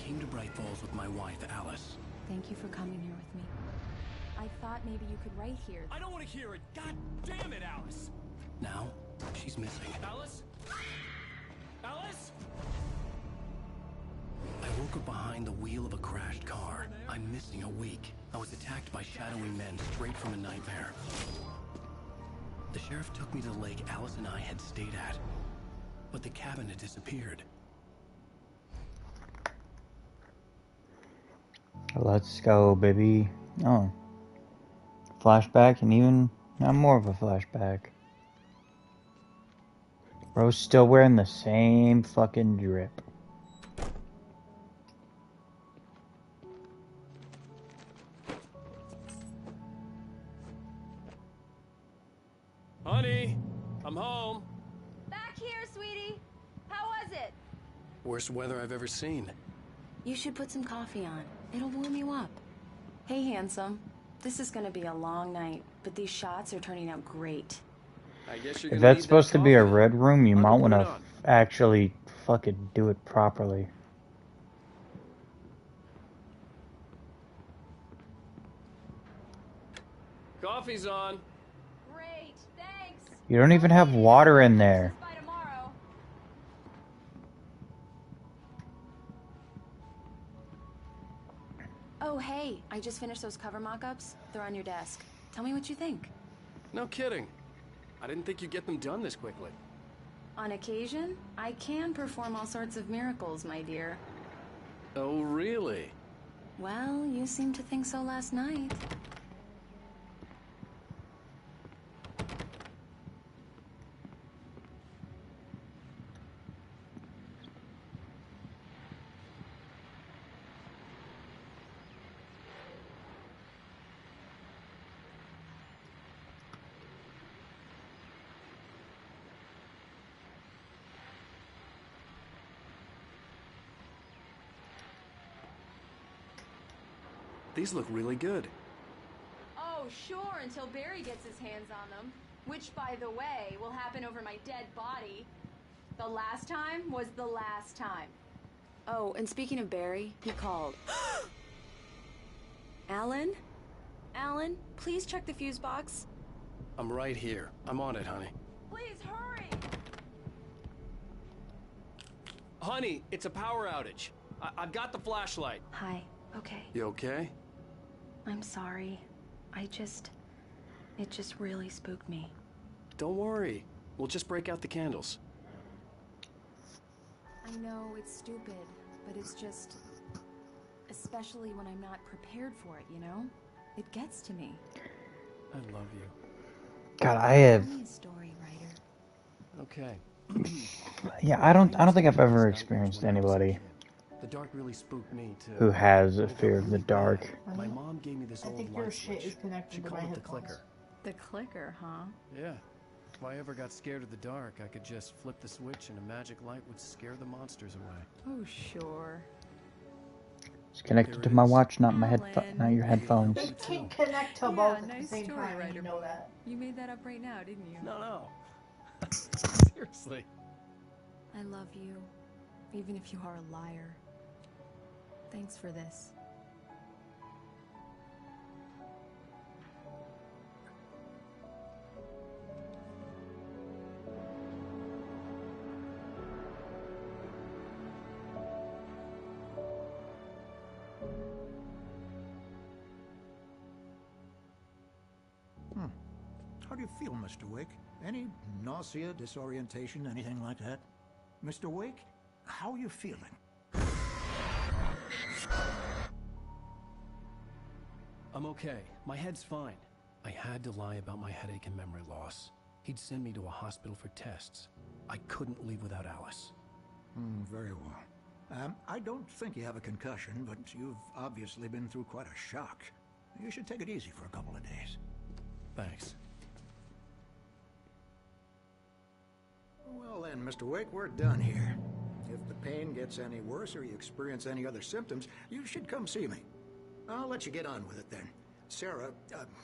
came to Bright Falls with my wife, Alice. Thank you for coming here with me. I thought maybe you could write here. I don't want to hear it! God damn it, Alice! Now, she's missing. Alice? Alice? I woke up behind the wheel of a crashed car. I'm missing a week. I was attacked by shadowy men straight from a nightmare. The sheriff took me to the lake Alice and I had stayed at, but the cabin had disappeared. Let's go, baby. Oh. Flashback, and even not more of a flashback. Bro's still wearing the same fucking drip. Honey, I'm home. Back here, sweetie. How was it? Worst weather I've ever seen. You should put some coffee on. It'll warm you up. Hey, handsome. This is gonna be a long night, but these shots are turning out great. I guess you're If gonna that's need supposed that to be a coffee. red room, you I'll might go want put to it on. actually fucking do it properly. Coffee's on. Great, thanks. You don't even have water in there. By tomorrow. Oh, hey, I just finished those cover mock-ups. They're on your desk. Tell me what you think. No kidding. I didn't think you'd get them done this quickly. On occasion, I can perform all sorts of miracles, my dear. Oh, really? Well, you seemed to think so last night. These look really good. Oh, sure, until Barry gets his hands on them. Which, by the way, will happen over my dead body. The last time was the last time. Oh, and speaking of Barry, he called. Alan? Alan, please check the fuse box. I'm right here. I'm on it, honey. Please hurry! Honey, it's a power outage. I've got the flashlight. Hi, okay. You okay? I'm sorry. It just really spooked me. Don't worry. We'll just break out the candles. I know it's stupid, but it's just... Especially when I'm not prepared for it, you know? It gets to me. I love you. God, I have. Tell me a story, writer. Okay. Yeah, I don't think I've ever experienced anybody The dark really spooked me too. who has a fear of the dark. My mom gave me this I old think your light shit switch. is connected She to called my it the headphones. clicker. The clicker, huh? Yeah. If I ever got scared of the dark, I could just flip the switch and a magic light would scare the monsters away. Oh, sure. It's connected to my watch, not my Alan. not your headphones. They can't connect to both at the same time, and you know that. You made that up right now, didn't you? No. Seriously. I love you, even if you are a liar. Thanks for this. How do you feel, Mr. Wake? Any nausea, disorientation, anything like that? Mr. Wake, how are you feeling? I'm okay. My head's fine. I had to lie about my headache and memory loss. He'd send me to a hospital for tests. I couldn't leave without Alice. Very well. I don't think you have a concussion, but you've obviously been through quite a shock. You should take it easy for a couple of days. Thanks. Well then, Mr. Wake, we're done here. If the pain gets any worse or you experience any other symptoms, you should come see me. I'll let you get on with it then. Sarah,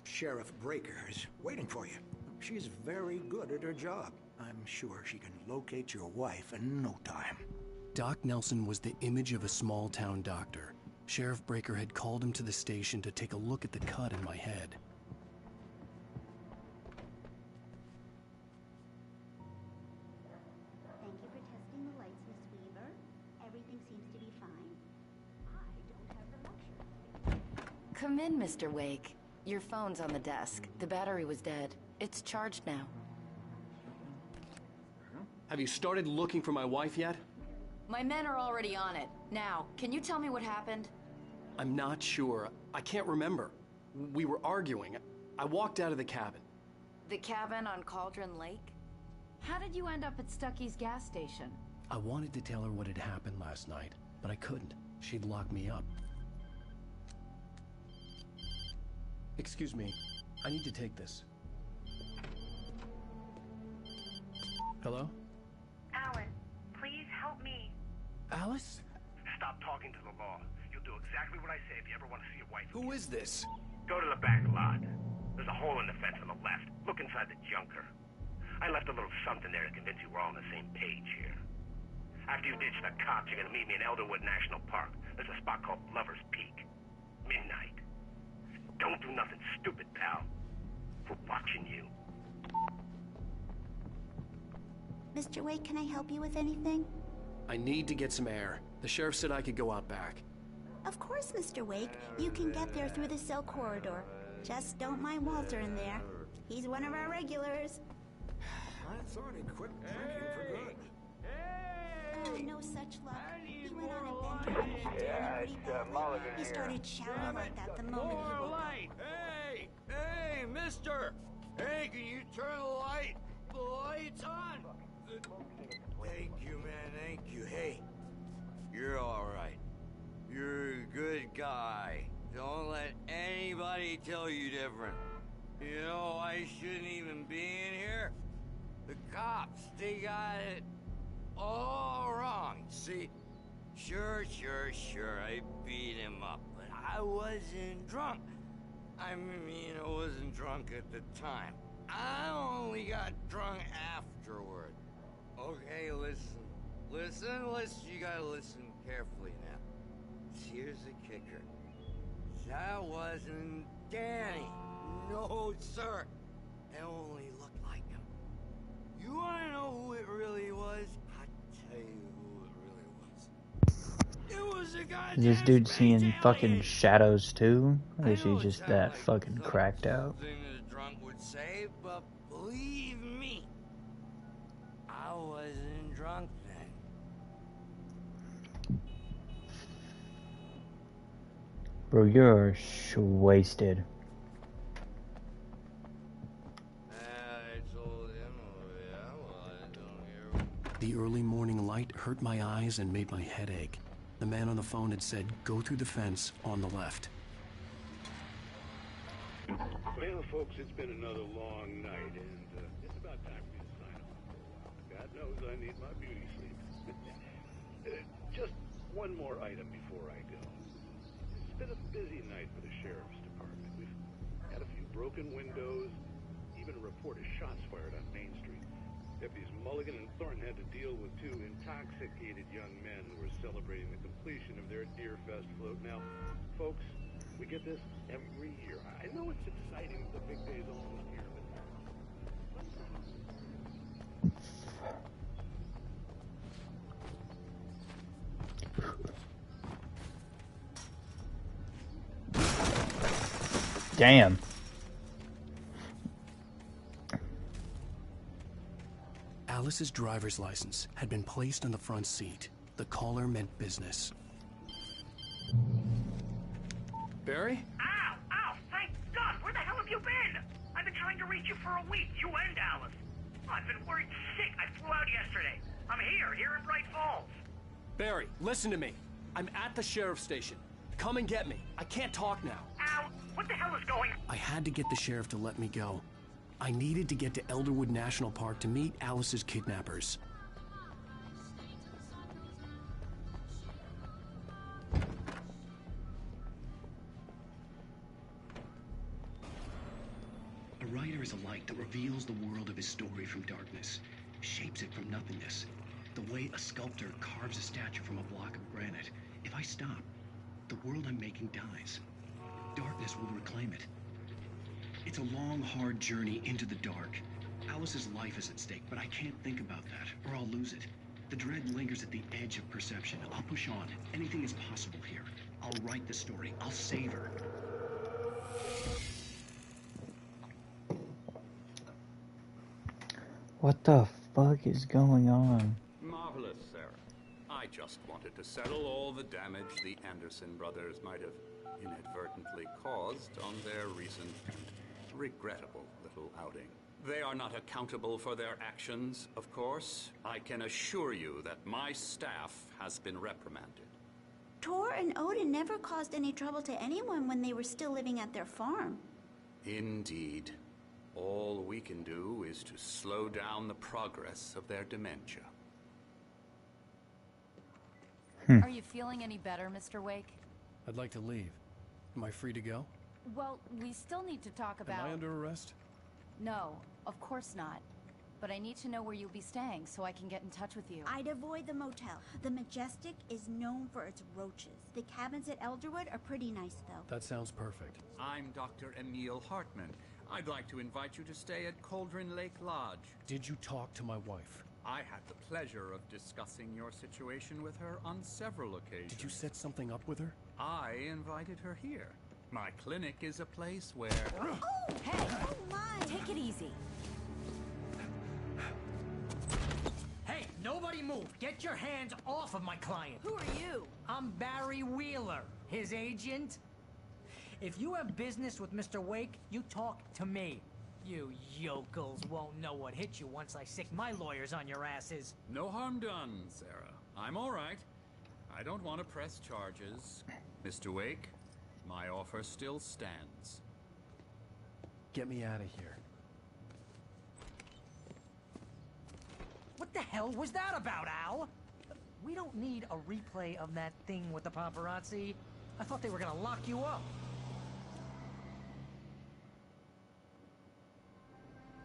Sheriff Breaker, is waiting for you. She's very good at her job. I'm sure she can locate your wife in no time. Doc Nelson was the image of a small-town doctor. Sheriff Breaker had called him to the station to take a look at the cut in my head. Thank you for testing the lights, Miss Weaver. Everything seems to be fine. I don't have the luxury. Come in, Mr. Wake. Your phone's on the desk. The battery was dead. It's charged now. Have you started looking for my wife yet? My men are already on it. Now, can you tell me what happened? I'm not sure. I can't remember. We were arguing. I walked out of the cabin. The cabin on Cauldron Lake? How did you end up at Stucky's gas station? I wanted to tell her what had happened last night, but I couldn't. She'd lock me up. Excuse me. I need to take this. Hello? Alan, please help me. Alice? Stop talking to the law. You'll do exactly what I say if you ever want to see your wife. Who is this? Go to the back lot. There's a hole in the fence on the left. Look inside the junker. I left a little something there to convince you we're all on the same page here. After you ditch the cops, you're gonna meet me in Elderwood National Park. There's a spot called Lover's Peak. Midnight. Don't do nothing stupid, pal. We're watching you. Mr. Wake, can I help you with anything? I need to get some air. The sheriff said I could go out back. Of course, Mr. Wake. You can get there through the cell corridor. Just don't mind Walter in there. He's one of our regulars. I thought he'd quit drinking for good. Oh, no such luck. He went on a bender and he did pretty badly. He started shouting like that the moment he woke up. Hey! Hey, mister! Hey, can you turn the light? The light's on! Thank you, man, thank you. Hey, you're alright. You're a good guy. Don't let anybody tell you different. You know, I shouldn't even be in here. The cops, they got it all wrong. See, sure, I beat him up, but I wasn't drunk. I mean, I wasn't drunk at the time. I only got drunk afterward. Okay, listen. You gotta listen carefully now. Here's the kicker. That wasn't Danny. No, sir. It only looked like him. You wanna know who it really was? I'll tell you who it really was. It was a guy. Is this dude seeing fucking shadows too? Or is he just that fucking cracked out? Something that a drunk would say, but believe me, I wasn't drunk then. Bro, you're wasted. I told him, oh yeah, well, I don't hear. The early morning light hurt my eyes and made my head ache. The man on the phone had said, go through the fence on the left. Well, folks, it's been another long night, and it's about time for me to sign off. God knows I need my beauty sleep. Just one more item before I go. It's been a busy night for the sheriff's department. We've had a few broken windows, even a report of shots fired on Main Street. Deputies Mulligan and Thornton had to deal with two intoxicated young men who were celebrating the completion of their Deerfest float. Now, folks, we get this every year. I know it's exciting, the big day's almost here, but Damn. Alice's driver's license had been placed on the front seat. The caller meant business. Barry? Ow! Thank God! Where the hell have you been? I've been trying to reach you for a week, you and Alice. I've been worried sick. I flew out yesterday. I'm here in Bright Falls. Barry, listen to me. I'm at the sheriff's station. Come and get me. I can't talk now. Al, what the hell is going on? I had to get the sheriff to let me go. I needed to get to Elderwood National Park to meet Alice's kidnappers. A writer is a light that reveals the world of his story from darkness, shapes it from nothingness. The way a sculptor carves a statue from a block of granite. If I stop, the world I'm making dies. Darkness will reclaim it. It's a long, hard journey into the dark. Alice's life is at stake, but I can't think about that, or I'll lose it. The dread lingers at the edge of perception. I'll push on. Anything is possible here. I'll write the story. I'll save her. What the fuck is going on? Marvelous, Sarah. I just wanted to settle all the damage the Anderson brothers might have inadvertently caused on their recent and regrettable little outing. They are not accountable for their actions, of course. I can assure you that my staff has been reprimanded. Tor and Odin never caused any trouble to anyone when they were still living at their farm. Indeed. All we can do is to slow down the progress of their dementia. Are you feeling any better, Mr. Wake? I'd like to leave. Am I free to go? Well, we still need to talk about... Am I under arrest? No, of course not. But I need to know where you'll be staying so I can get in touch with you. I'd avoid the motel. The Majestic is known for its roaches. The cabins at Elderwood are pretty nice, though. That sounds perfect. I'm Dr. Emil Hartman. I'd like to invite you to stay at Cauldron Lake Lodge. Did you talk to my wife? I had the pleasure of discussing your situation with her on several occasions. Did you set something up with her? I invited her here. My clinic is a place where... Oh, hey! Oh, my! Take it easy. Hey, nobody move! Get your hands off of my client! Who are you? I'm Barry Wheeler, his agent. If you have business with Mr. Wake, you talk to me. You yokels won't know what hit you once I sick my lawyers on your asses. No harm done, Sarah. I'm all right. I don't want to press charges. Mr. Wake, my offer still stands. Get me out of here. What the hell was that about, Al? We don't need a replay of that thing with the paparazzi. I thought they were gonna lock you up.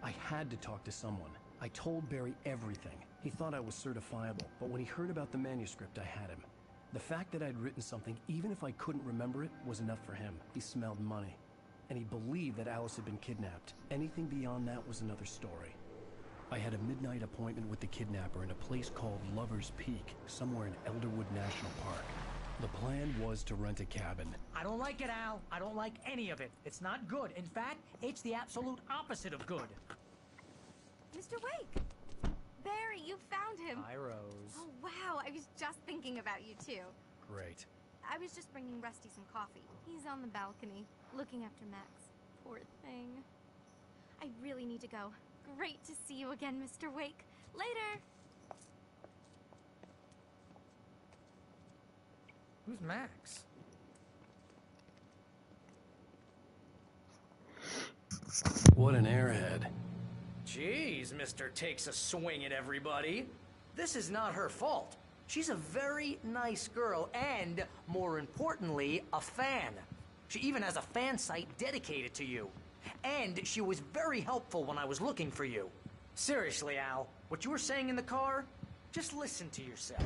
I had to talk to someone. I told Barry everything. He thought I was certifiable, but when he heard about the manuscript, I had him. The fact that I'd written something, even if I couldn't remember it, was enough for him. He smelled money. And he believed that Alice had been kidnapped. Anything beyond that was another story. I had a midnight appointment with the kidnapper in a place called Lover's Peak, somewhere in Elderwood National Park. The plan was to rent a cabin. I don't like it, Al. I don't like any of it. It's not good. In fact, it's the absolute opposite of good. Mr. Wake! Barry, you found him! Hi, Rose. Oh, wow. I was just thinking about you, too. Great. I was just bringing Rusty some coffee. He's on the balcony, looking after Max. Poor thing. I really need to go. Great to see you again, Mr. Wake. Later! Who's Max? What an airhead. Jeez, Mr. Takes a swing at everybody. This is not her fault. She's a very nice girl and, more importantly, a fan. She even has a fan site dedicated to you. And she was very helpful when I was looking for you. Seriously, Al, what you were saying in the car, just listen to yourself.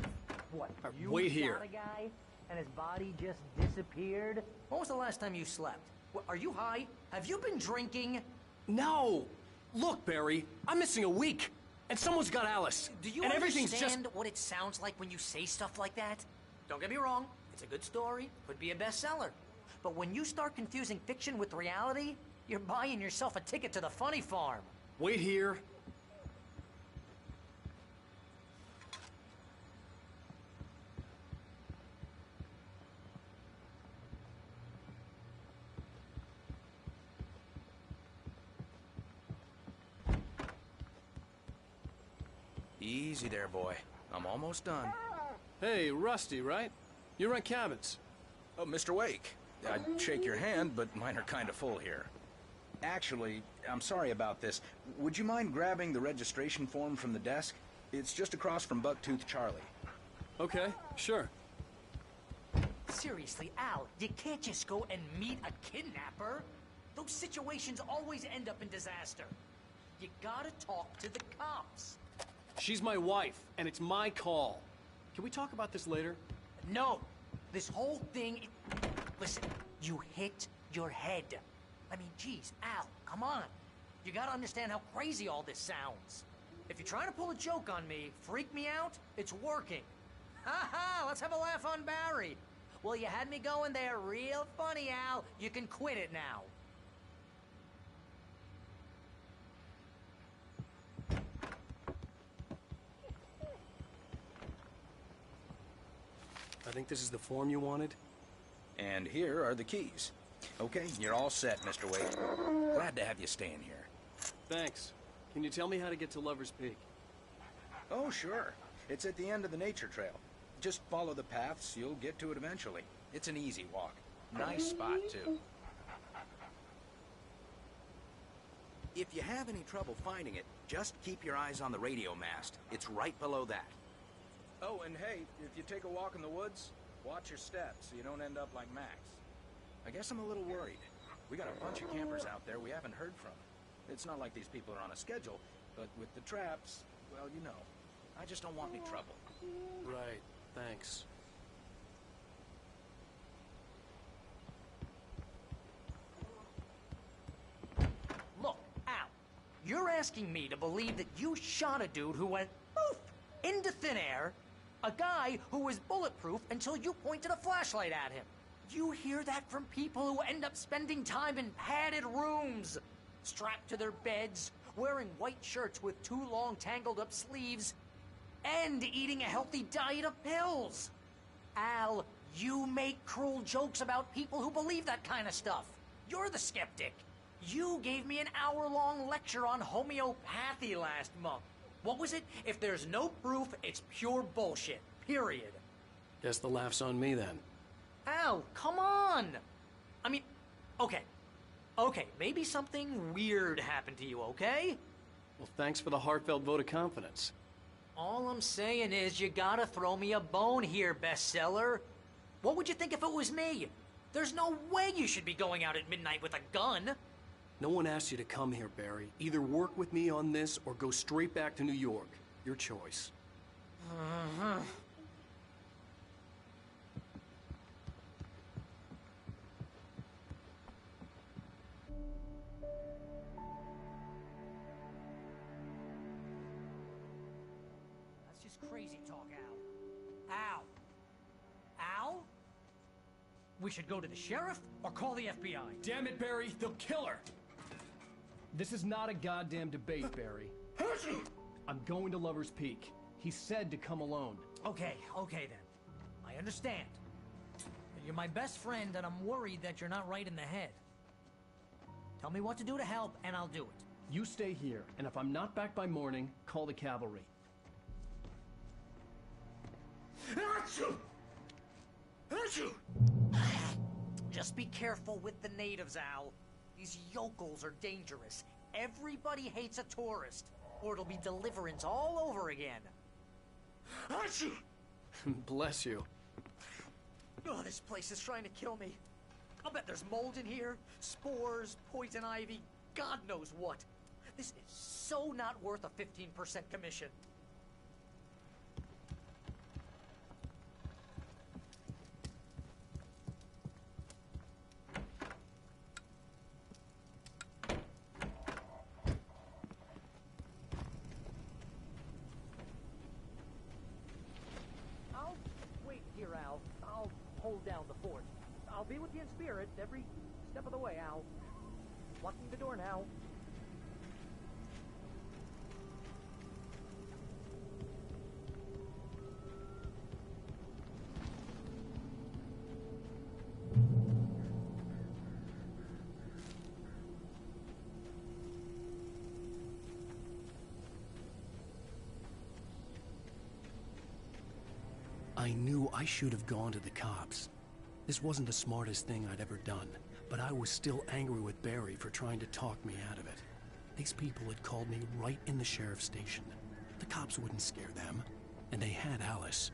What, you wait shot here. a guy and his body just disappeared? When was the last time you slept? What, are you high? Have you been drinking? No! Look, Barry, I'm missing a week. And someone's got Alice. Do you and everything's understand what it sounds like when you say stuff like that? Don't get me wrong, it's a good story, could be a bestseller. But when you start confusing fiction with reality, you're buying yourself a ticket to the funny farm. Wait here. Easy there, boy. I'm almost done. Hey, Rusty, right? You rent cabins. Oh, Mr. Wake. I'd shake your hand, but mine are kind of full here. Actually, I'm sorry about this. Would you mind grabbing the registration form from the desk? It's just across from Bucktooth Charlie. Okay, sure. Seriously, Al, you can't just go and meet a kidnapper. Those situations always end up in disaster. You gotta talk to the cops. She's my wife, and it's my call. Can we talk about this later? No. This whole thing... Listen, you hit your head. I mean, geez, Al, come on. You gotta understand how crazy all this sounds. If you're trying to pull a joke on me, freak me out, it's working. Ha ha, let's have a laugh on Barry. Well, you had me going there real funny, Al. You can quit it now. I think this is the form you wanted. And here are the keys. Okay, you're all set, Mr. Wade. Glad to have you staying here. Thanks. Can you tell me how to get to Lover's Peak? Oh, sure. It's at the end of the nature trail. Just follow the paths, you'll get to it eventually. It's an easy walk. Nice spot, too. If you have any trouble finding it, just keep your eyes on the radio mast. It's right below that. Oh, and hey, if you take a walk in the woods, watch your steps so you don't end up like Max. I guess I'm a little worried. We got a bunch of campers out there we haven't heard from. It's not like these people are on a schedule, but with the traps, well, you know. I just don't want any trouble. Right, thanks. Look, Al, you're asking me to believe that you shot a dude who went poof into thin air, a guy who was bulletproof until you pointed a flashlight at him. You hear that from people who end up spending time in padded rooms, strapped to their beds, wearing white shirts with too long tangled up sleeves, and eating a healthy diet of pills. Al, you make cruel jokes about people who believe that kind of stuff. You're the skeptic. You gave me an hour-long lecture on homeopathy last month. What was it? If there's no proof, it's pure bullshit. Period. Guess the laugh's on me then. Al, come on! I mean, okay. Okay, maybe something weird happened to you, okay? Well, thanks for the heartfelt vote of confidence. All I'm saying is you gotta throw me a bone here, bestseller. What would you think if it was me? There's no way you should be going out at midnight with a gun. No one asked you to come here, Barry. Either work with me on this or go straight back to New York. Your choice. That's just crazy talk, Al. Al? Al? We should go to the sheriff or call the FBI. Damn it, Barry, they'll kill her! This is not a goddamn debate, Barry. I'm going to Lover's Peak. He said to come alone. Okay, okay then. I understand. You're my best friend, and I'm worried that you're not right in the head. Tell me what to do to help, and I'll do it. You stay here, and if I'm not back by morning, call the cavalry. Just be careful with the natives, Al. These yokels are dangerous. Everybody hates a tourist, or it'll be Deliverance all over again. Bless you. Oh, this place is trying to kill me. I'll bet there's mold in here, spores, poison ivy, God knows what. This is so not worth a 15% commission. I'll wait here, Al. I'll hold down the fort. I'll be with you in spirit every step of the way, Al. Locking the door now. I knew I should have gone to the cops. This wasn't the smartest thing I'd ever done, but I was still angry with Barry for trying to talk me out of it. These people had called me right in the sheriff's station. The cops wouldn't scare them, and they had Alice.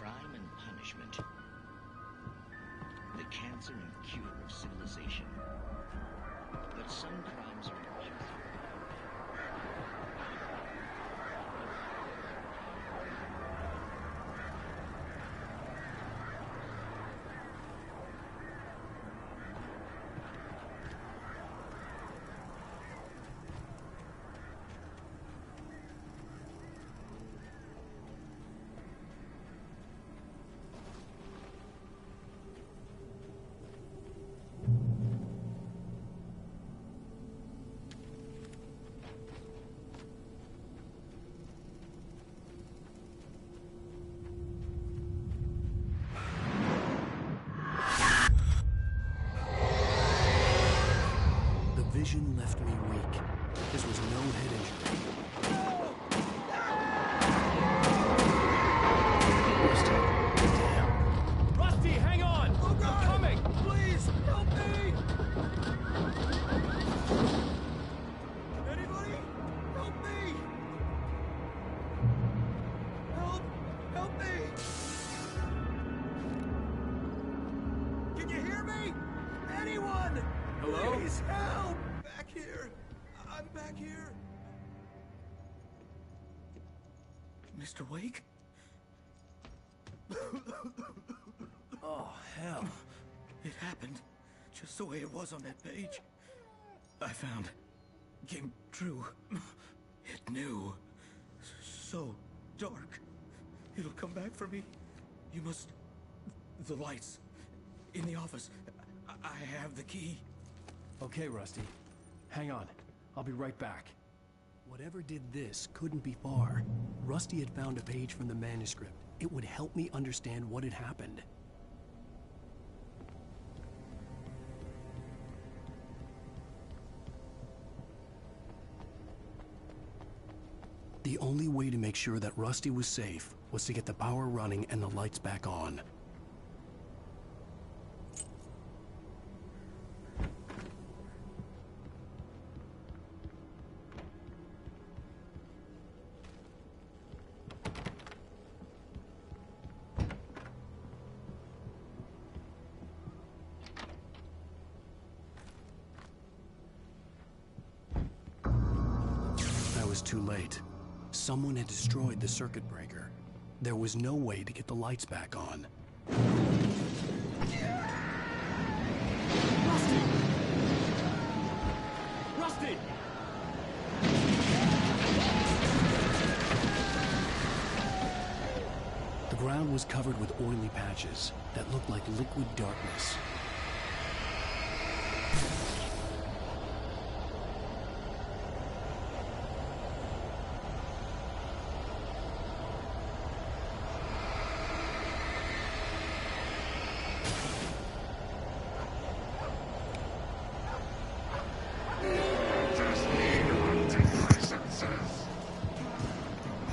crime and punishment. The cancer and cure of civilization. But some crimes are not. Vision left me weak. This was no head injury. Damn. Rusty, hang on! Oh God! I'm coming! Please, help me! Anybody? Help me! Help me! Can you hear me? Anyone? Hello? Please help! Back here! I'm back here! Mr. Wake? Oh, hell. It happened just the way it was on that page. I found. Came true. It knew. So dark. It'll come back for me. You must... The lights. In the office. I have the key. Okay, Rusty. Hang on. I'll be right back. Whatever did this couldn't be far. Rusty had found a page from the manuscript. It would help me understand what had happened. The only way to make sure that Rusty was safe was to get the power running and the lights back on. I was too late. Someone had destroyed the circuit breaker. There was no way to get the lights back on. Rusty! Rusty! The ground was covered with oily patches that looked like liquid darkness.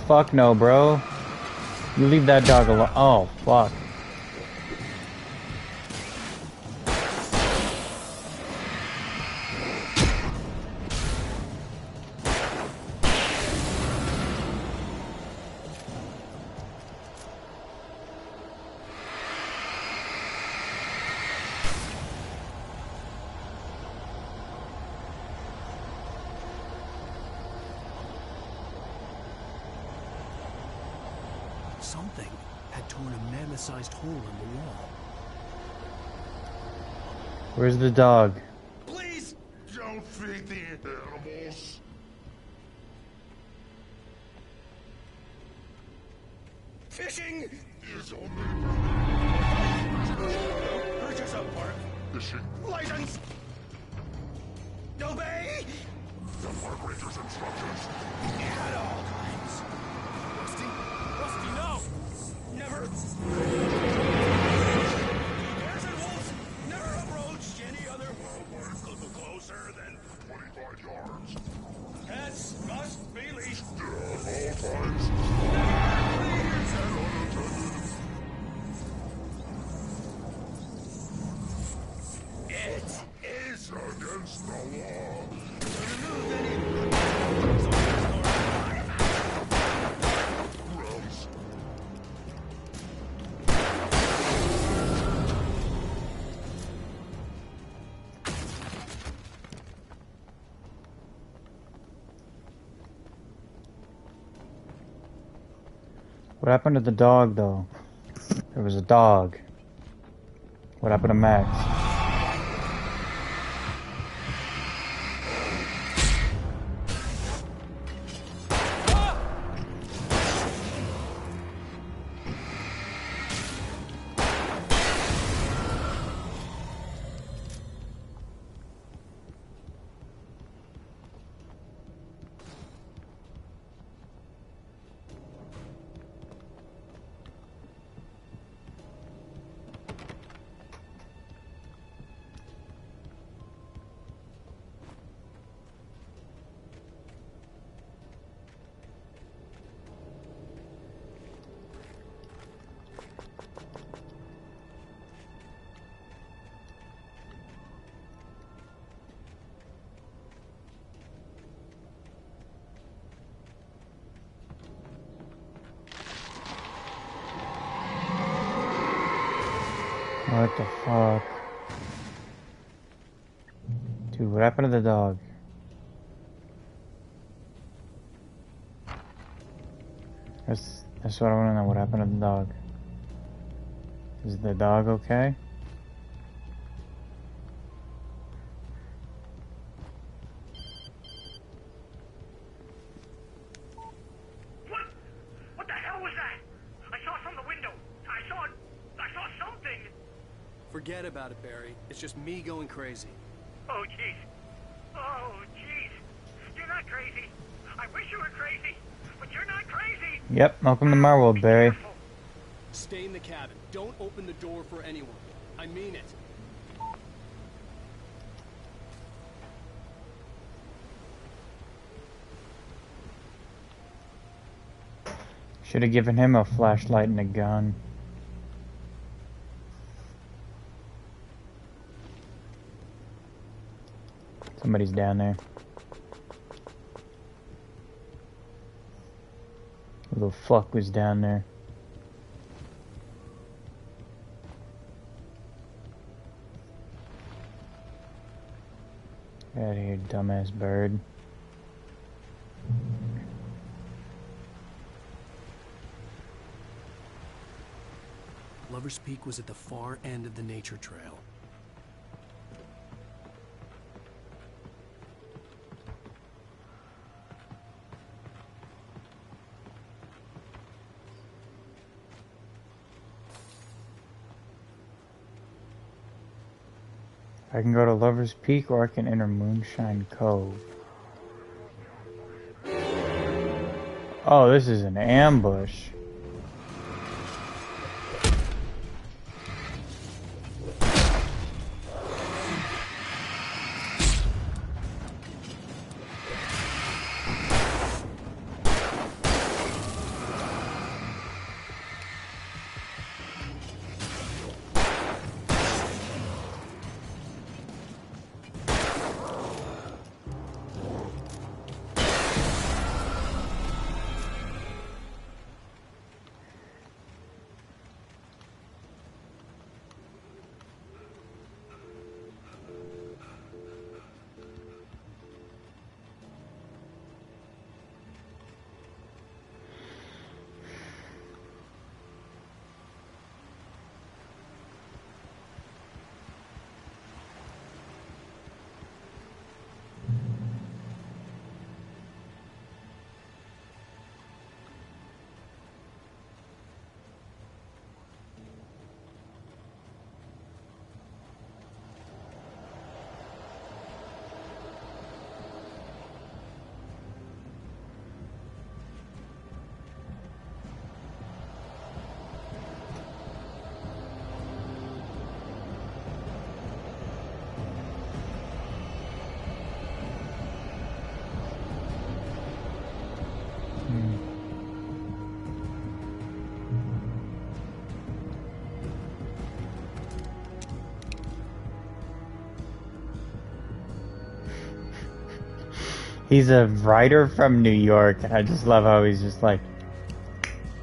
Fuck no, bro. You leave that dog alone. Oh, fuck. Something had torn a mammoth-sized hole in the wall. Where's the dog? Please don't feed the animals. Fishing is only purchase of park. Fishing License. Obey. The park ranger's instructions. At all times. Rusty? Rusty, no! Never. Bears and wolves never approached any other world closer than 25 yards. Pets must be leashed. At all times. It is against the law. Remove any grounds. What happened to the dog, though? There was a dog. What happened to Max? What the fuck? Dude, what happened to the dog? That's what I want to know. What happened to the dog? Is the dog okay? What the hell was that? I saw it from the window. I saw something. Forget about it, Barry. It's just me going crazy. Oh, jeez. Oh, jeez. You're not crazy. I wish you were crazy, but you're not crazy. Yep, welcome to my world, Barry. Stay in the cabin. Don't open the door for anyone. I mean it. Should have given him a flashlight and a gun. Somebody's down there. Who the fuck was down there? Get out of here, dumbass bird. Lover's Peak was at the far end of the nature trail. I can go to Lover's Peak or I can enter Moonshine Cove. Oh, this is an ambush. He's a writer from New York, and I just love how he's just like,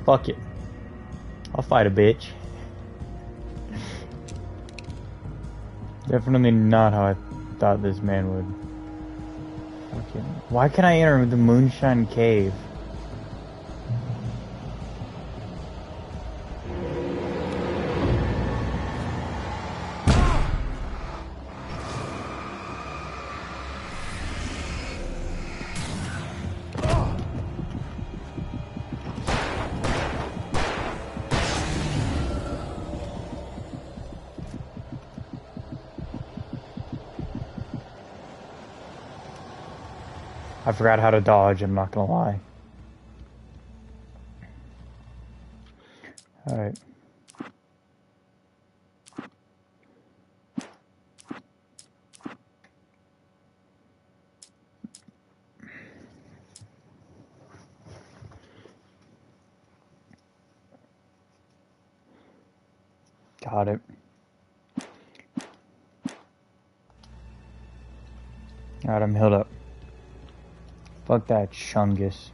fuck it. I'll fight a bitch. Definitely not how I thought this man would. Fucking. Why can I enter the Moonshine Cave? I forgot how to dodge, I'm not gonna lie. Alright. Got it. Alright, I'm healed up. Fuck that Chungus.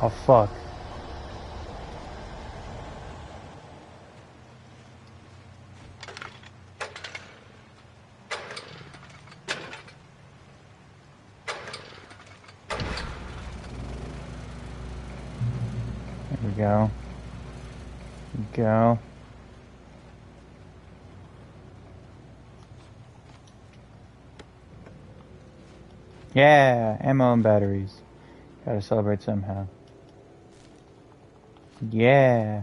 Oh fuck. There we go. Go. Yeah, ammo and batteries. Gotta celebrate somehow. Yeah.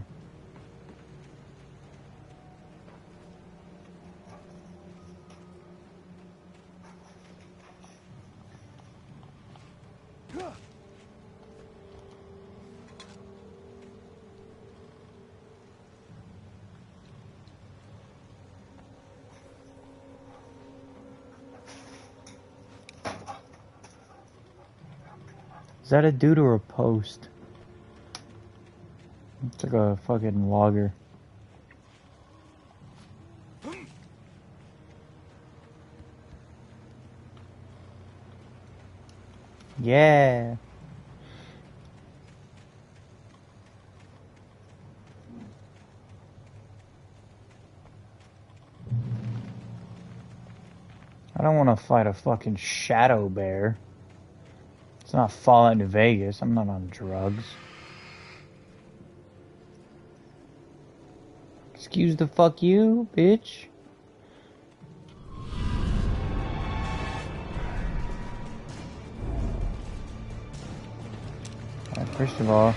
Is that a dude or a post? It's like a fucking logger. Yeah. I don't want to fight a fucking shadow bear. It's not Fallout New Vegas. I'm not on drugs. Excuse the fuck you, bitch. Alright, first of all,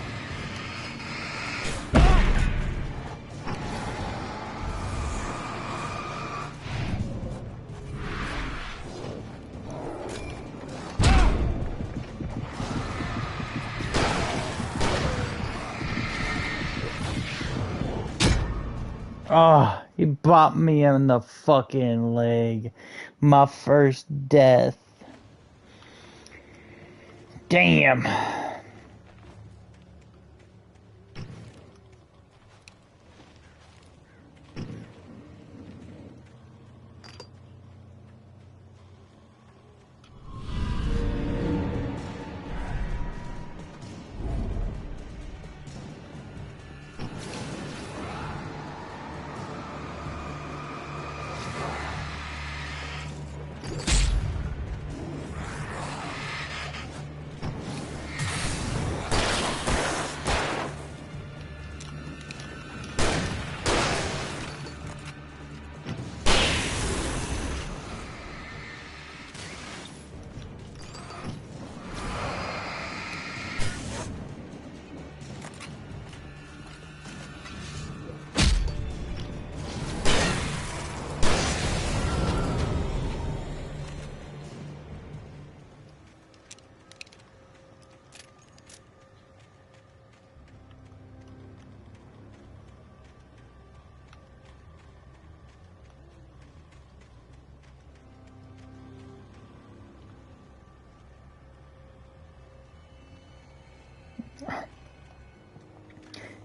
oh, he bopped me in the fucking leg. My first death. Damn.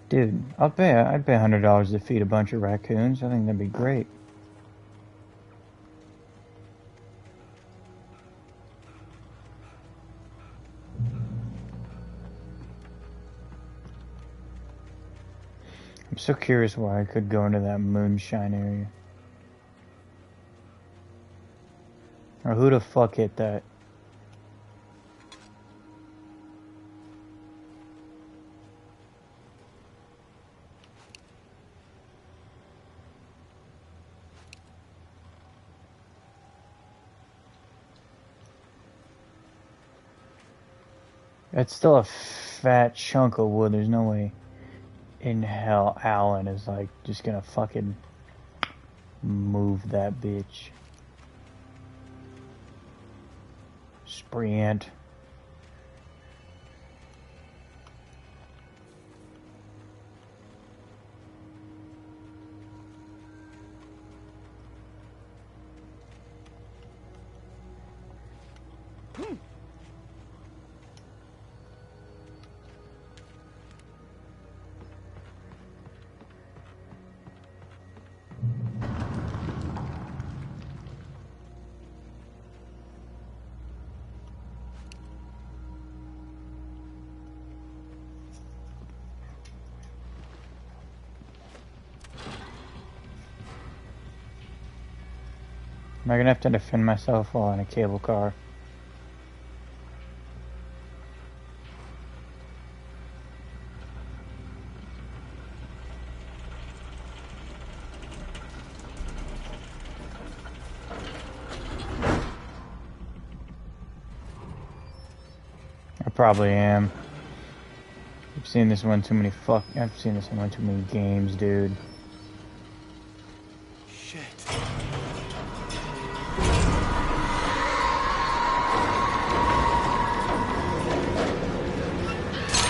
Dude, I'd pay $100 to feed a bunch of raccoons. I think that'd be great. I'm so curious why I could go into that moonshine area. Or who the fuck hit that? That's still a fat chunk of wood. There's no way in hell Alan is like just gonna fucking move that bitch. Sprint. Am I gonna have to defend myself while in a cable car? I probably am. I've seen this one too many games, dude.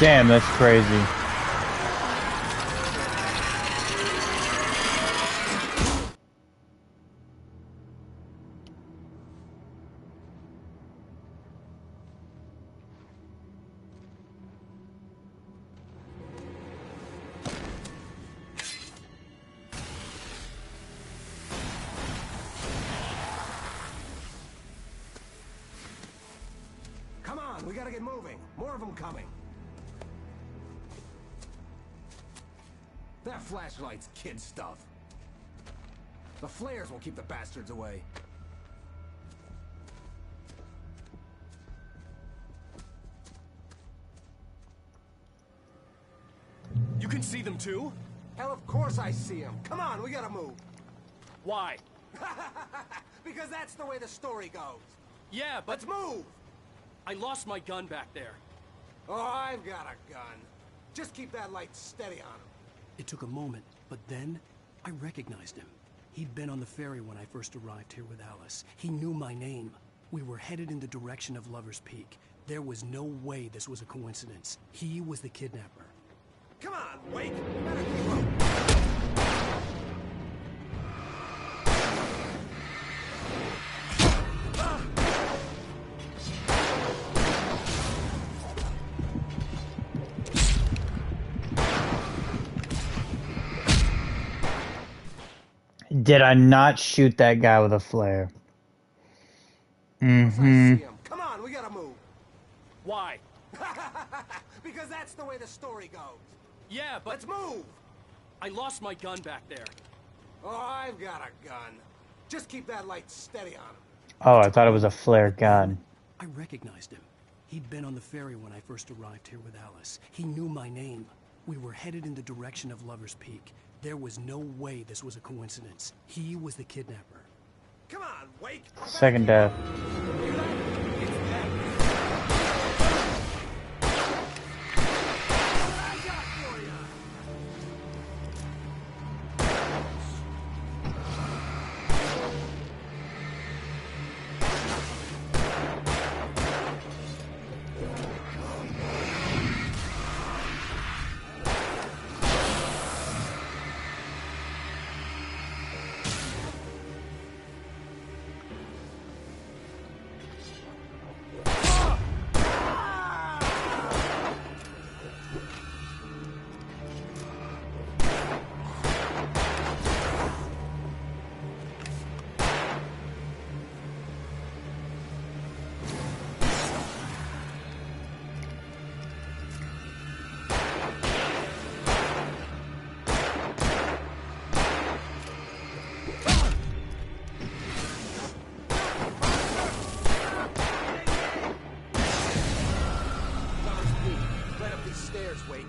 Damn, that's crazy. Come on, we gotta get moving. More of them coming. That flashlight's kid stuff. The flares will keep the bastards away. You can see them too? Hell, of course I see them. Come on, we gotta move. Why? Because that's the way the story goes. Yeah, but... Let's move! I lost my gun back there. Oh, I've got a gun. Just keep that light steady on him. It took a moment, but then I recognized him. He'd been on the ferry when I first arrived here with Alice. He knew my name. We were headed in the direction of Lover's Peak. There was no way this was a coincidence. He was the kidnapper. Come on, Wake! You better keep up. Did I not shoot that guy with a flare? Mm-hmm. Come on, we gotta move. Why? Because that's the way the story goes. Yeah, but... Let's move! I lost my gun back there. Oh, I've got a gun. Just keep that light steady on him. Oh, I thought it was a flare gun. I recognized him. He'd been on the ferry when I first arrived here with Alice. He knew my name. We were headed in the direction of Lover's Peak. There was no way this was a coincidence. He was the kidnapper. Come on, Wake! Second death. stairs, Wake.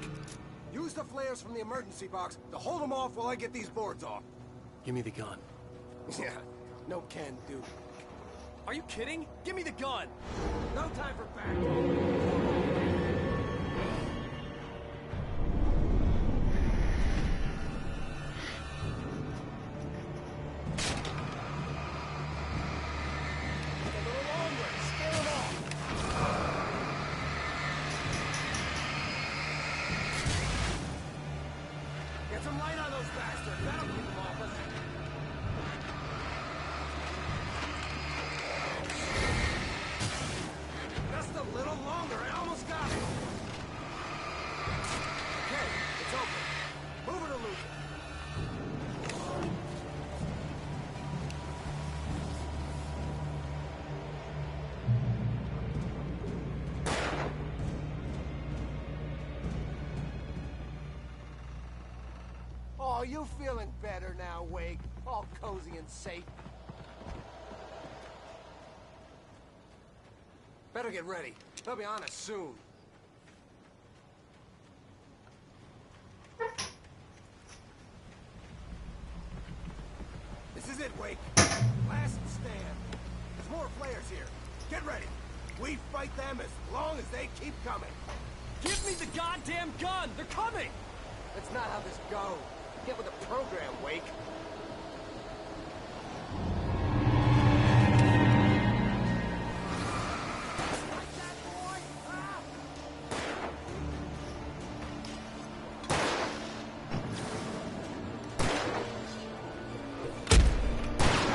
Use the flares from the emergency box to hold them off while I get these boards off. Give me the gun. Yeah, no can do. Are you kidding? Give me the gun! No time for back. Get some light on those bastards. That'll keep them off us. Just a little longer. I almost got it. Okay, it's open. Move it or lose it. Oh, you feeling better now, Wake? All cozy and safe. Better get ready. They'll be on us soon. This is it, Wake. Last stand. There's more flares here. Get ready. We fight them as long as they keep coming. Give me the goddamn gun! They're coming! That's not how this goes. Get with the program, Wake.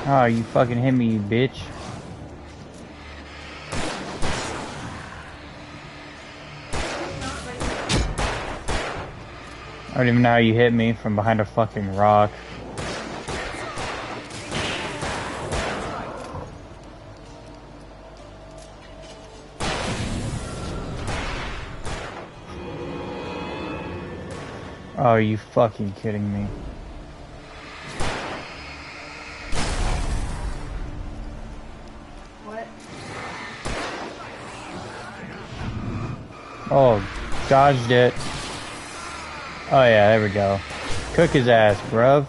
Oh, you fucking hit me, you bitch. I don't even know how you hit me from behind a fucking rock. Oh, are you fucking kidding me? What? Oh, dodged it. Oh yeah, there we go. Cook his ass, bruv.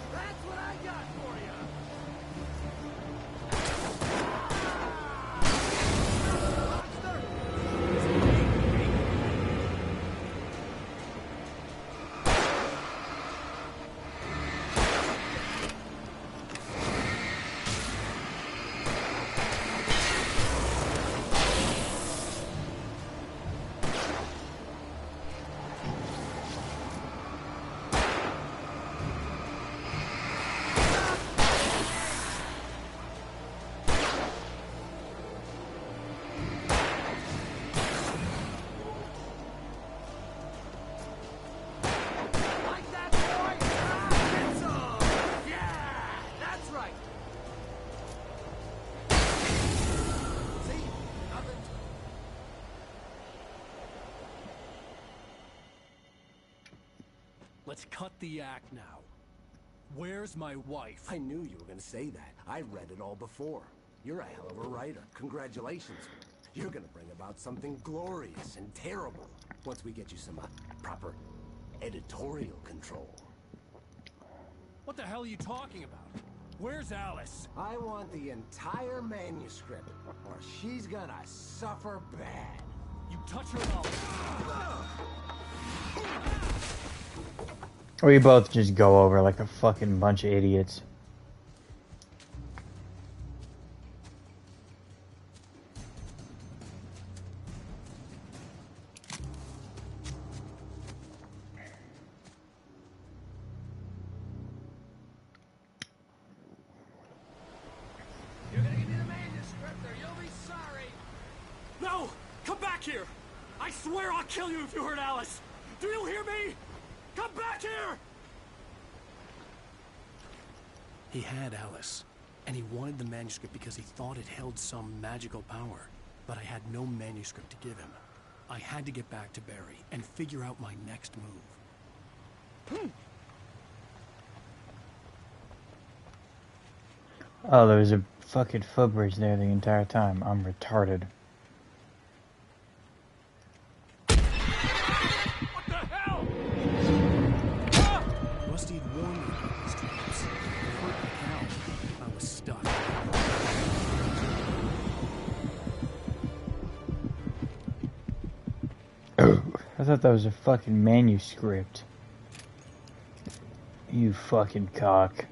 Let's cut the act now. Where's my wife? I knew you were going to say that. I read it all before. You're a hell of a writer. Congratulations. You're going to bring about something glorious and terrible once we get you some proper editorial control. What the hell are you talking about? Where's Alice? I want the entire manuscript, or she's gonna suffer bad. You touch her mouth. We both just go over like a fucking bunch of idiots. You're gonna give me the manuscript or you'll be sorry. No! Come back here! I swear I'll kill you if you hurt Alice! Do you hear me? Come back here! He had Alice, and he wanted the manuscript because he thought it held some magical power. But I had no manuscript to give him. I had to get back to Barry and figure out my next move. Oh, there was a fucking footbridge there the entire time. I'm retarded. What the I thought that was a fucking manuscript. You fucking cock.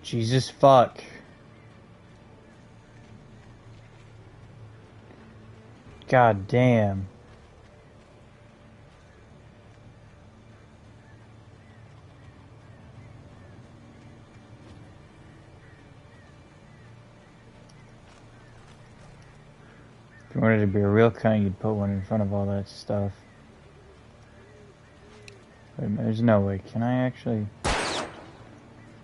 Jesus fuck. God damn. If you wanted to be a real cunt, you'd put one in front of all that stuff. Wait, there's no way. Can I actually...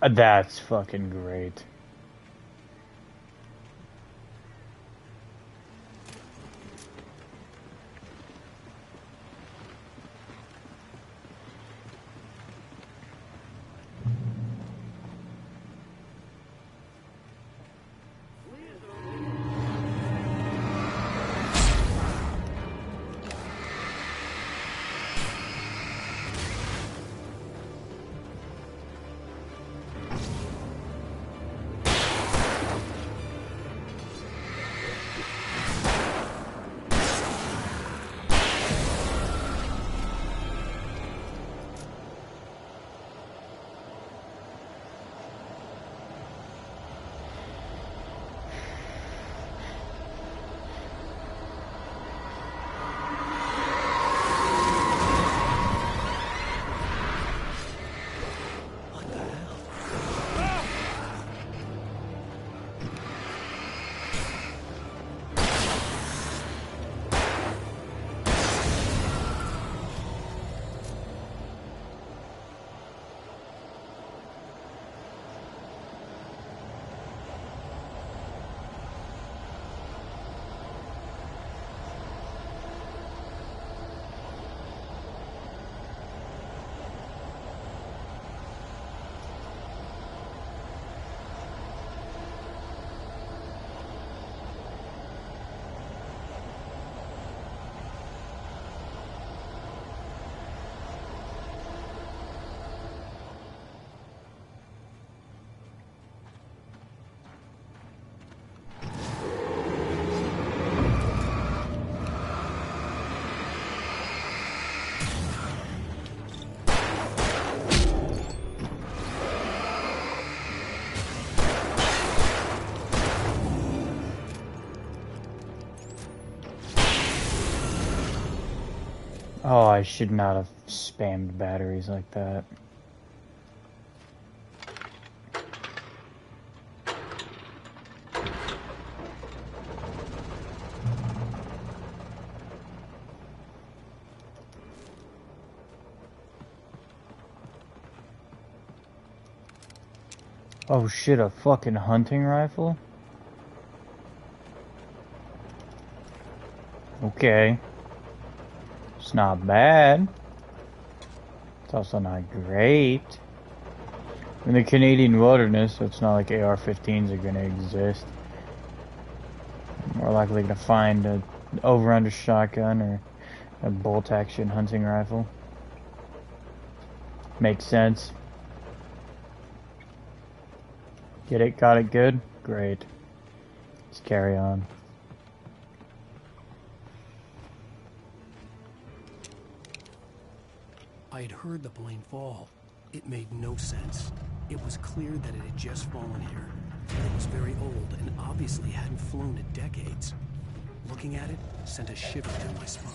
That's fucking great. Oh, I should not have spammed batteries like that. Oh shit, a fucking hunting rifle? Okay. It's not bad. It's also not great. In the Canadian wilderness, so it's not like AR-15s are gonna exist. More likely to find a over-under shotgun or a bolt-action hunting rifle. Makes sense. Get it? Got it good? Great. Let's carry on. I had heard the plane fall. It made no sense. It was clear that it had just fallen here. It was very old and obviously hadn't flown in decades. Looking at it sent a shiver down my spine.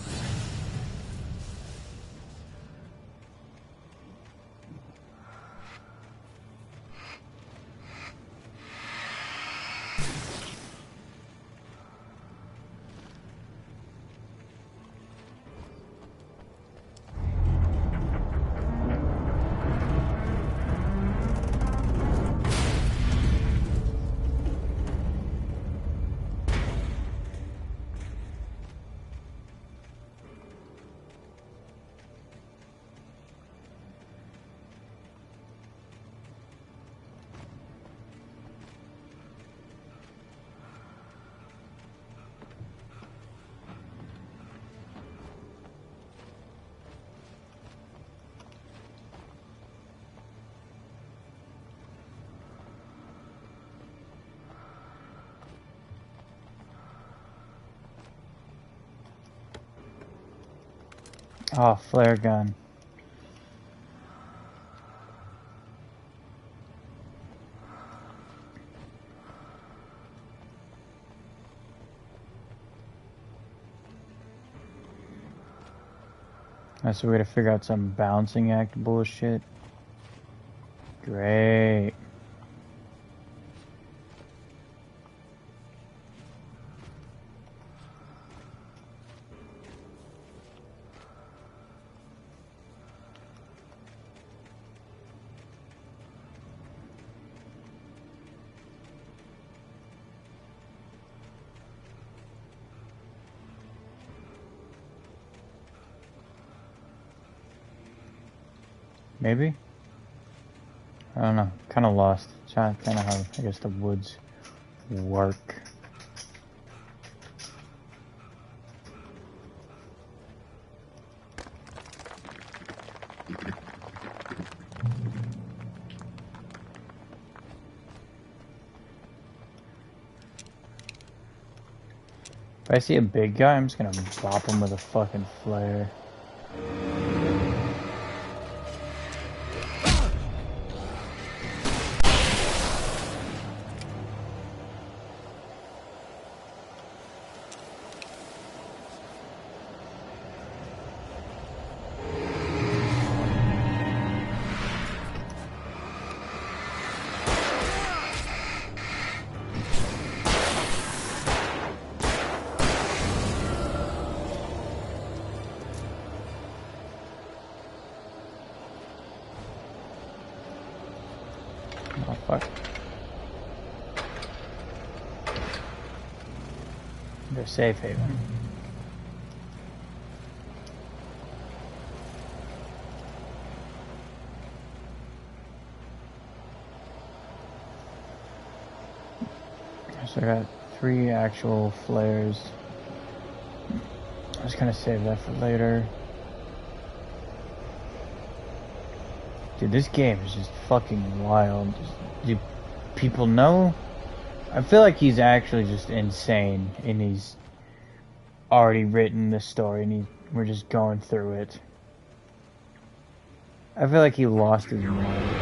Oh, flare gun. So we gotta figure out some balancing act bullshit. Great. Maybe? I don't know. Kind of lost. Kind of how, I guess, the woods work. If I see a big guy, I'm just gonna bop him with a fucking flare. Oh, fuck. They're safe haven. So I got 3 actual flares. I was gonna save that for later. Dude, this game is just fucking wild. Do people know? I feel like he's actually just insane, and he's already written the story, and we're just going through it. I feel like he lost his mind.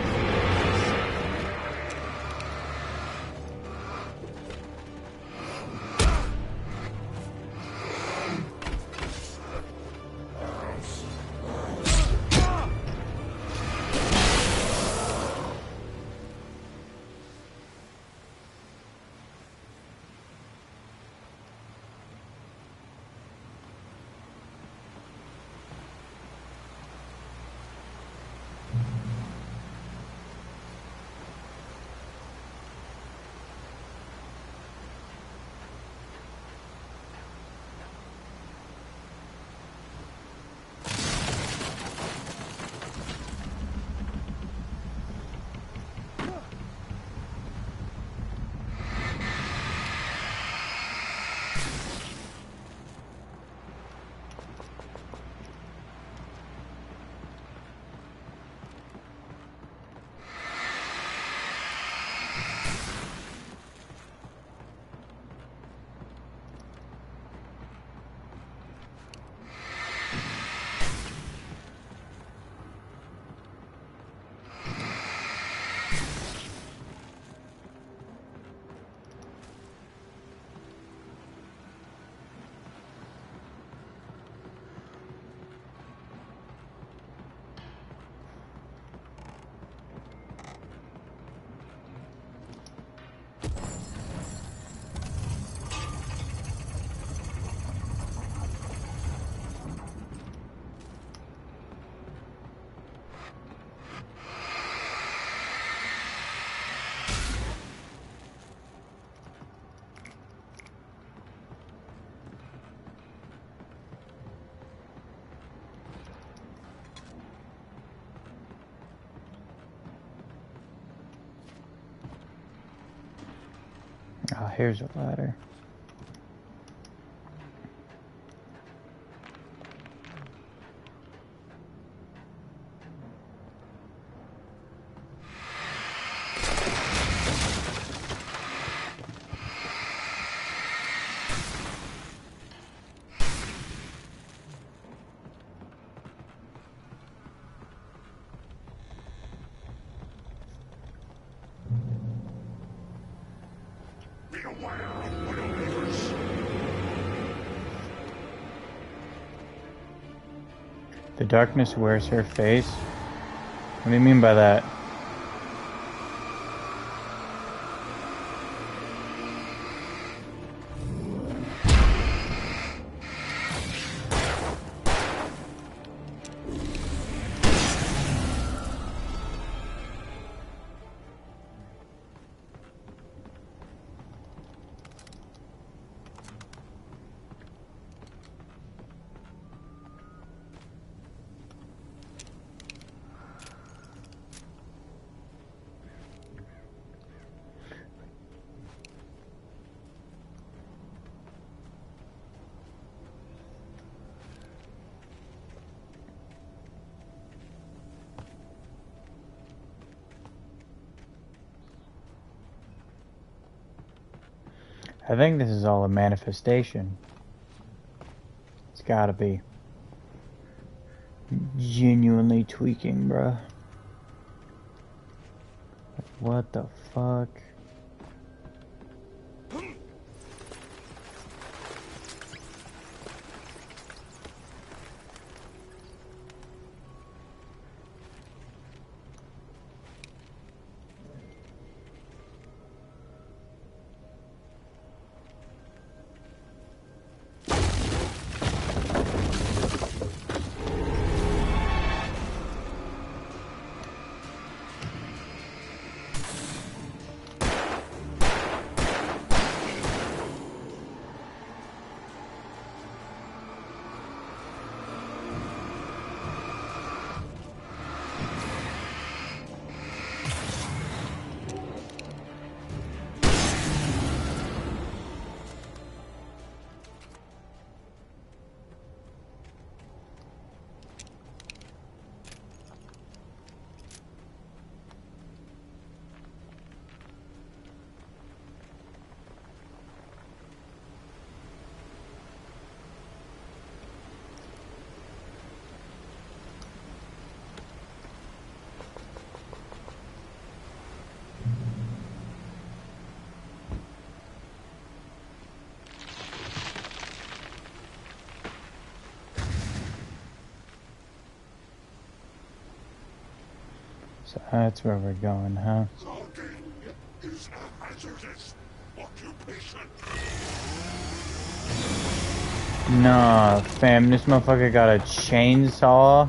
Oh, here's a ladder. The darkness wears her face? What do you mean by that? I think this is all a manifestation. It's gotta be. Genuinely tweaking, bruh. What the fuck? So that's where we're going, huh? Logging is a hazardous occupation. Nah, fam, this motherfucker got a chainsaw.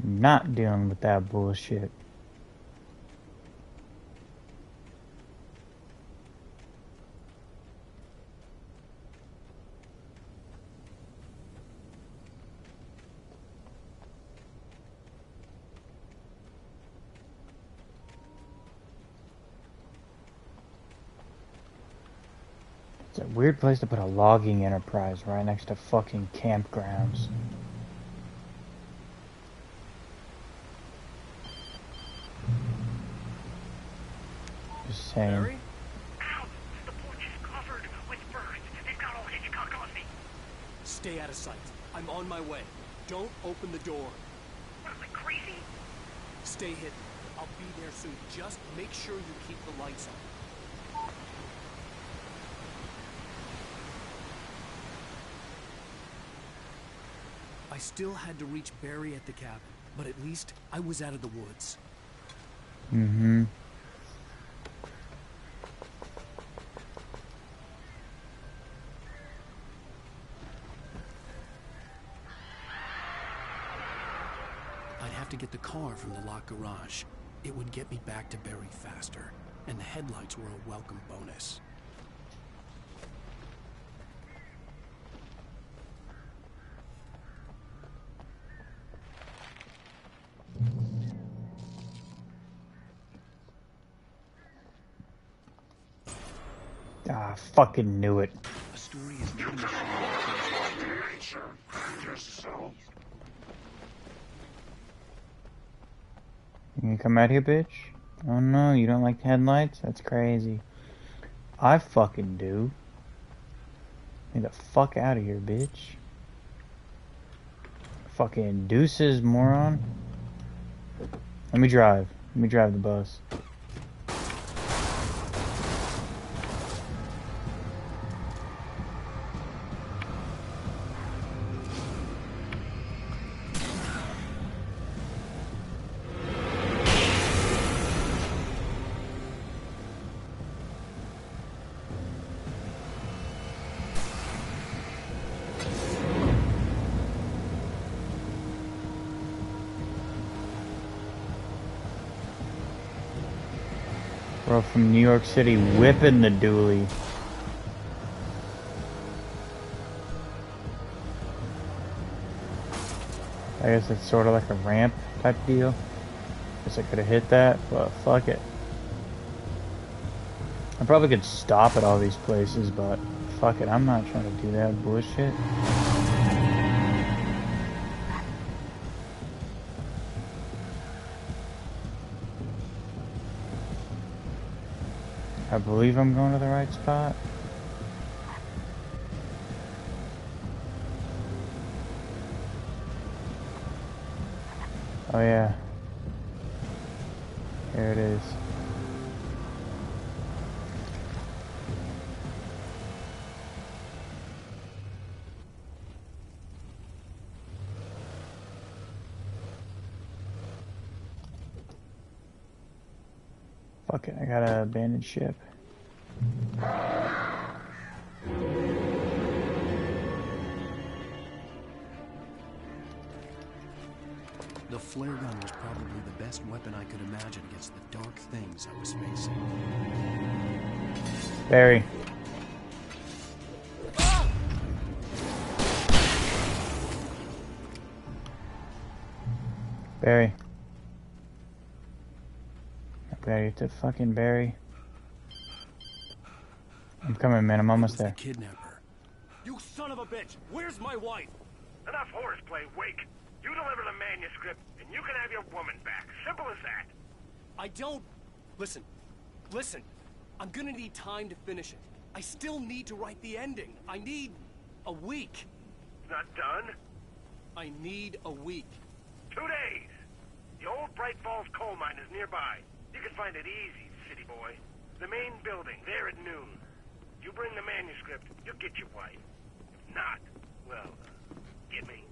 Not dealing with that bullshit. It's a weird place to put a logging enterprise right next to fucking campgrounds. Just saying. Barry? Ow! The porch is covered with birds. They've got all Hitchcock on me. Stay out of sight. I'm on my way. Don't open the door. What am I, crazy? Stay hidden. I'll be there soon. Just make sure you keep the lights on. I still had to reach Barry at the cabin, but at least I was out of the woods. Mm-hmm. I'd have to get the car from the locked garage. It would get me back to Barry faster, and the headlights were a welcome bonus. Ah, fucking knew it. A story is not a machine. You gonna come out here, bitch? Oh no, you don't like the headlights? That's crazy. I fucking do. Get the fuck out of here, bitch. Fucking deuces, moron. Let me drive. Let me drive the bus. Bro from New York City whipping the dually. I guess it's sort of like a ramp type deal. Guess I could have hit that, but fuck it. I probably could stop at all these places, but fuck it, I'm not trying to do that bullshit. I believe I'm going to the right spot. Oh yeah. There it is. Fuck it, I got an abandoned ship. The flare gun was probably the best weapon I could imagine against the dark things I was facing. Barry. Barry. Barry, to fucking Barry. I'm coming, man. I'm almost there. Kidnapper. You son of a bitch! Where's my wife? Enough horseplay, Wake. You deliver the manuscript, and you can have your woman back. Simple as that. I don't... Listen. I'm gonna need time to finish it. I still need to write the ending. I need a week. Not done? I need a week. 2 days. The old Bright Falls coal mine is nearby. You can find it easy, city boy. The main building, there at noon. You bring the manuscript, you'll get your wife. If not, well, get me.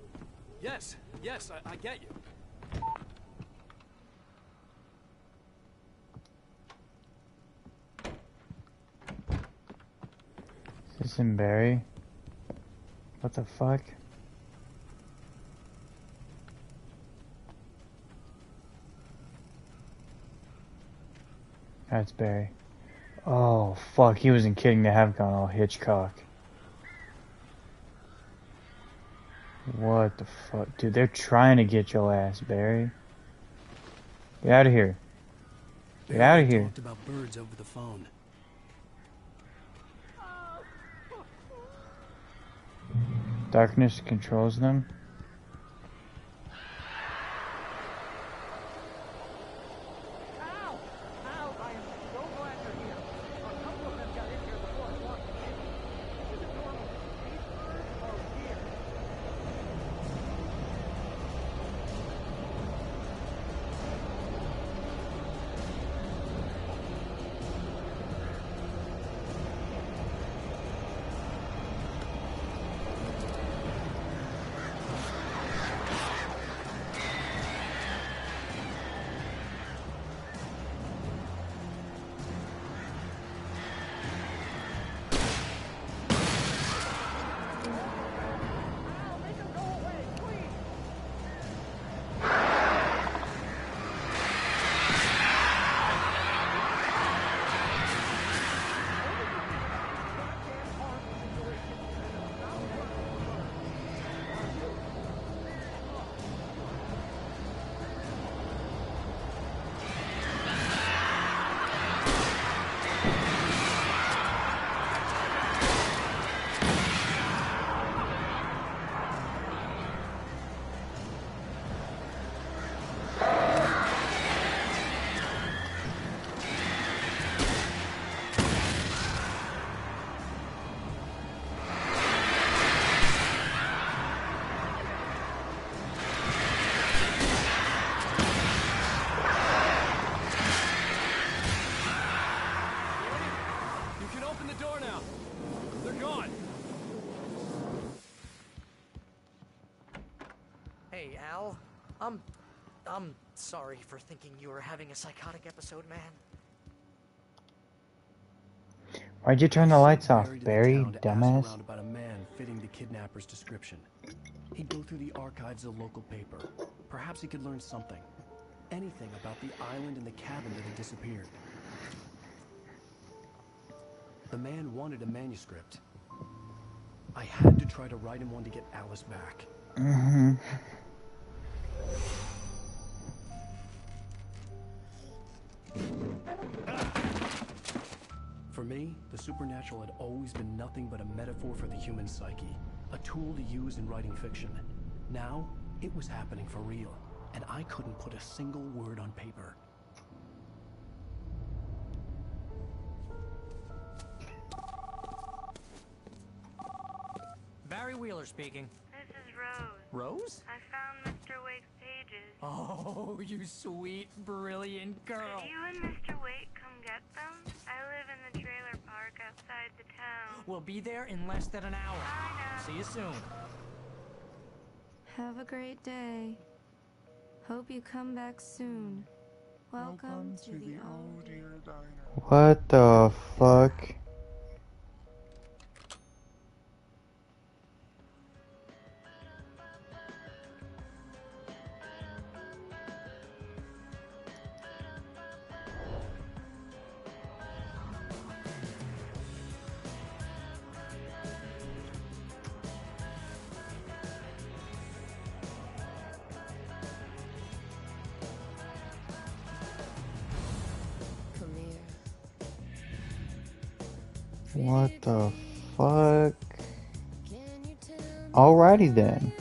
Yes, I get you. Is this in Barry? What the fuck? That's Barry. Oh, fuck, he wasn't kidding to have gone all Hitchcock. What the fuck? Dude, they're trying to get your ass, Barry. Get out of here. Get out of here. Talked about birds over the phone. Darkness controls them. Hey, Al. I'm sorry for thinking you were having a psychotic episode, man. Why'd you turn the lights off, Barry, To ask dumbass? around about a man fitting the kidnapper's description. He'd go through the archives of the local paper. Perhaps he could learn something. Anything about the island and the cabin that had disappeared. The man wanted a manuscript. I had to try to write him one to get Alice back. Mm-hmm. For me, the supernatural had always been nothing but a metaphor for the human psyche, a tool to use in writing fiction. Now, it was happening for real, and I couldn't put a single word on paper. Barry Wheeler speaking. This is Rose. Rose? I found Mr. Wake's pages. Oh, you sweet, brilliant girl. Could you and Mr. Wake come get them? I live in the trailer park outside the town. We'll be there in less than an hour. See you soon. Have a great day. Hope you come back soon. Welcome to the old dear diner. What the fuck? What the fuck? Alrighty then.